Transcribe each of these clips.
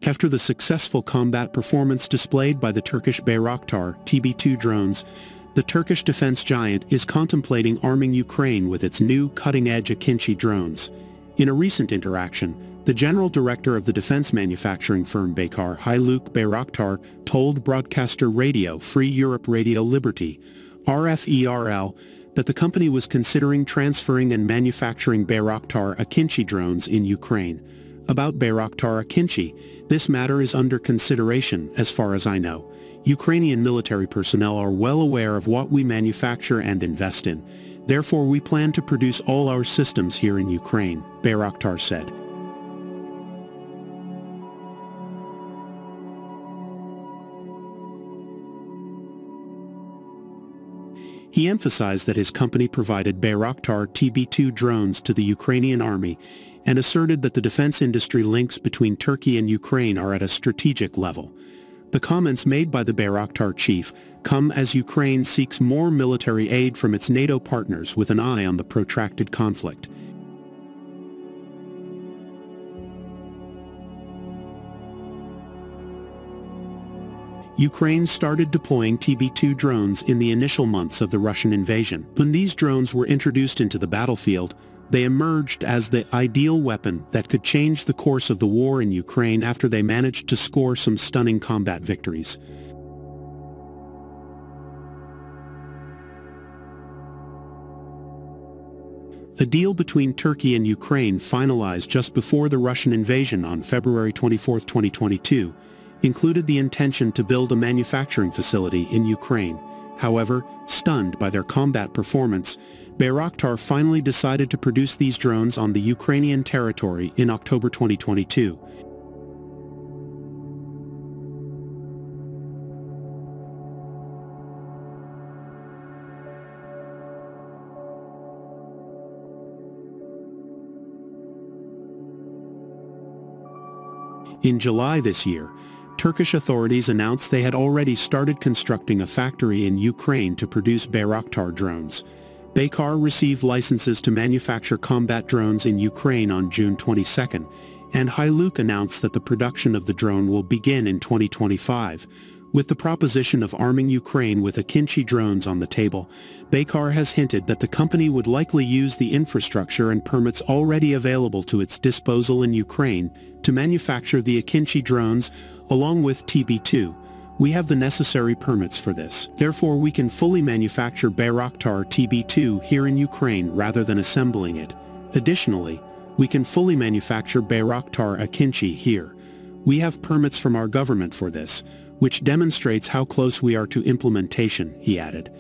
After the successful combat performance displayed by the Turkish Bayraktar TB2 drones, the Turkish defense giant is contemplating arming Ukraine with its new cutting-edge Akinci drones. In a recent interaction, the general director of the defense manufacturing firm Baykar, Haluk Bayraktar, told broadcaster Radio Free Europe Radio Liberty, RFERL, that the company was considering transferring and manufacturing Bayraktar Akinci drones in Ukraine. About Bayraktar Akinci, this matter is under consideration, as far as I know. Ukrainian military personnel are well aware of what we manufacture and invest in. Therefore, we plan to produce all our systems here in Ukraine, Bayraktar said. He emphasized that his company provided Bayraktar TB2 drones to the Ukrainian army and asserted that the defense industry links between Turkey and Ukraine are at a strategic level. The comments made by the Bayraktar chief come as Ukraine seeks more military aid from its NATO partners with an eye on the protracted conflict. Ukraine started deploying TB2 drones in the initial months of the Russian invasion. When these drones were introduced into the battlefield, they emerged as the ideal weapon that could change the course of the war in Ukraine after they managed to score some stunning combat victories. A deal between Turkey and Ukraine finalized just before the Russian invasion on February 24, 2022, included the intention to build a manufacturing facility in Ukraine. However, stunned by their combat performance, Bayraktar finally decided to produce these drones on the Ukrainian territory in October 2022. In July this year, Turkish authorities announced they had already started constructing a factory in Ukraine to produce Bayraktar drones. Baykar received licenses to manufacture combat drones in Ukraine on June 22, and Haluk announced that the production of the drone will begin in 2025. With the proposition of arming Ukraine with Akinci drones on the table, Baykar has hinted that the company would likely use the infrastructure and permits already available to its disposal in Ukraine to manufacture the Akinci drones along with TB2. We have the necessary permits for this. Therefore, we can fully manufacture Bayraktar TB2 here in Ukraine rather than assembling it. Additionally, we can fully manufacture Bayraktar Akinci here. We have permits from our government for this, which demonstrates how close we are to implementation, he added.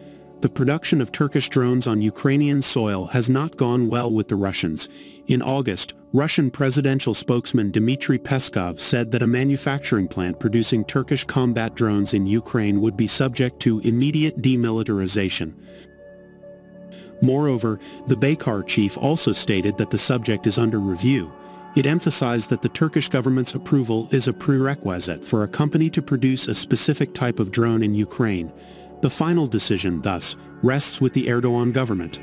The production of Turkish drones on Ukrainian soil has not gone well with the Russians. In August, Russian presidential spokesman Dmitry Peskov said that a manufacturing plant producing Turkish combat drones in Ukraine would be subject to immediate demilitarization. Moreover, the Baykar chief also stated that the subject is under review. It emphasized that the Turkish government's approval is a prerequisite for a company to produce a specific type of drone in Ukraine. The final decision, thus, rests with the Erdogan government.